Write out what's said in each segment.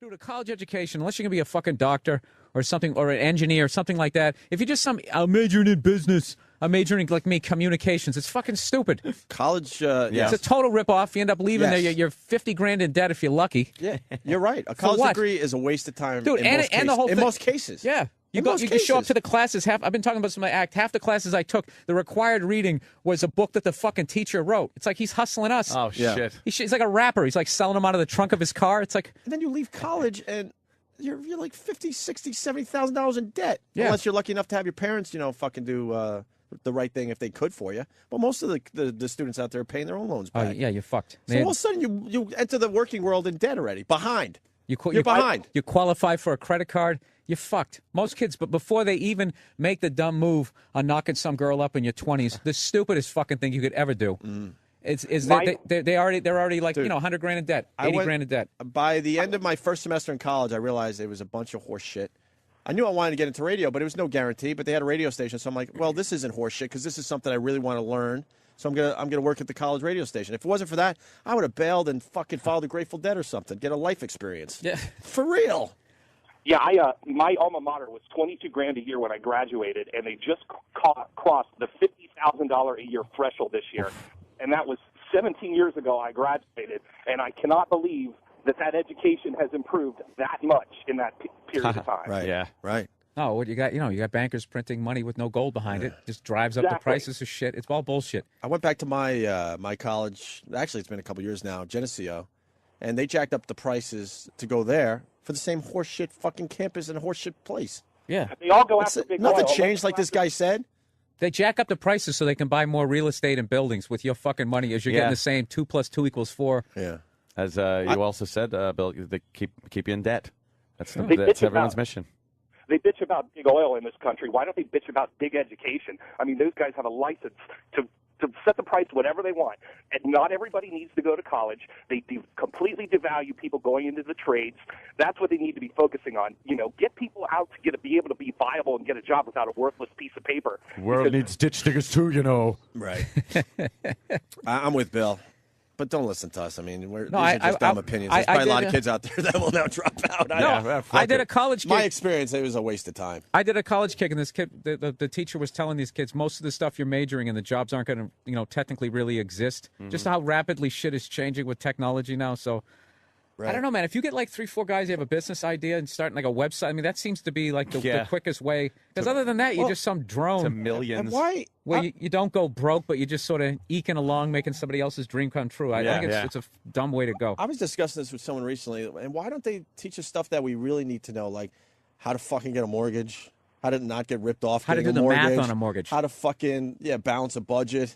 Dude, a college education, unless you're going to be a fucking doctor or something, or an engineer or something like that, if you're just I'm majoring in business, I'm majoring, like me, communications, it's fucking stupid. College, It's a total ripoff. You end up leaving there, you're 50 grand in debt if you're lucky. Yeah, you're right. A college degree is a waste of time. Dude, and the whole thing. In most cases. Yeah. You show up to the classes. I've been talking about some of my act. Half the classes I took, the required reading was a book that the fucking teacher wrote. It's like he's hustling us. Oh, shit. He's like a rapper. He's like selling them out of the trunk of his car. It's like. And then you leave college and you're like $50,000, $60,000, $70,000 in debt. Yeah. Unless you're lucky enough to have your parents, fucking do the right thing if they could for you. But most of the students out there are paying their own loans back. Oh, yeah, you're fucked. So all of a sudden you enter the working world in debt already. Behind. You're behind. You qualify for a credit card. You're fucked. Most kids, but before they even make the dumb move on knocking some girl up in your 20s, the stupidest fucking thing you could ever do they're already like, 100 grand in debt, 80 grand in debt. By the end of my first semester in college, I realized it was a bunch of horse shit. I knew I wanted to get into radio, but it was no guarantee. But they had a radio station, so I'm like, well, this isn't horse shit because this is something I really want to learn. So I'm gonna work at the college radio station. If it wasn't for that, I would have bailed and fucking followed the Grateful Dead or something. Get a life experience. Yeah, for real. Yeah, my alma mater was $22 grand a year when I graduated, and they just crossed the $50,000 a year threshold this year, and that was 17 years ago. I graduated, and I cannot believe that education has improved that much in that period of time. Right. Yeah. Right. Oh, what you got? You got bankers printing money with no gold behind it. Just drives up the prices of shit. It's all bullshit. I went back to my my college. Actually, it's been a couple years now, Geneseo, and they jacked up the prices to go there for the same horseshit fucking campus and horseshit place. Yeah. They all go after big Nothing oil. changed, like this guy said. They jack up the prices so they can buy more real estate and buildings with your fucking money as you're getting the same 2 + 2 = 4. Yeah. As you also said, Bill, they keep you in debt. That's bitch everyone's about- mission. They bitch about big oil in this country. Why don't they bitch about big education? I mean, those guys have a license to set the price whatever they want. And not everybody needs to go to college. They completely devalue people going into the trades. That's what they need to be focusing on. Get people out to be able to be viable and get a job without a worthless piece of paper. The world needs ditch diggers too, Right. I'm with Bill. But don't listen to us. I mean, these are just dumb opinions. There's probably a lot of kids out there that will now drop out. I did a college kick. My experience, it was a waste of time. I did a college kick, and this kid, the teacher was telling these kids, most of the stuff you're majoring in, the jobs aren't going to, technically really exist. Mm-hmm. Just how rapidly shit is changing with technology now. So, I don't know, man. If you get like 3-4 guys, you have a business idea and starting like a website. I mean, that seems to be like the quickest way. Because other than that, you're just some drone. To millions. And why? Well, you don't go broke, but you're just sort of eking along, making somebody else's dream come true. I think it's a dumb way to go. I was discussing this with someone recently, and why don't they teach us stuff that we really need to know, like how to fucking get a mortgage, how to not get ripped off, how to do the math on a mortgage, how to fucking balance a budget.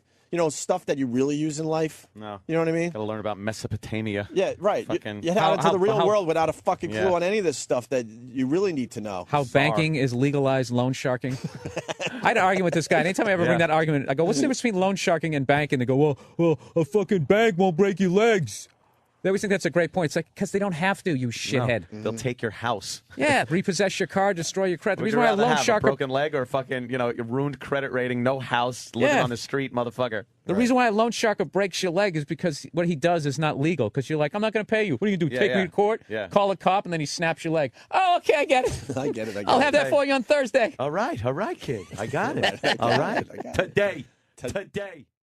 Stuff that you really use in life. No. You know what I mean? Got to learn about Mesopotamia. Yeah, right. You head out into the real world without a fucking clue on any of this stuff that you really need to know. How banking is legalized loan sharking. I had an argument with this guy. Anytime I ever bring that argument, I go, what's the difference between loan sharking and banking? They go, well, a fucking bank won't break your legs. They always think that's a great point. It's like, because they don't have to, you shithead. No, they'll take your house. Yeah, repossess your car, destroy your credit. The reason why a loan shark, a broken leg or fucking, ruined credit rating, no house, living on the street, motherfucker. The reason why a loan shark breaks your leg is because what he does is not legal. Because you're like, I'm not going to pay you. What are you going to do? Take me to court? Yeah. Call a cop, and then he snaps your leg. Oh, okay, I get it. I get it. I'll have that for you on Thursday. All right, kid. I got it. All right. Today.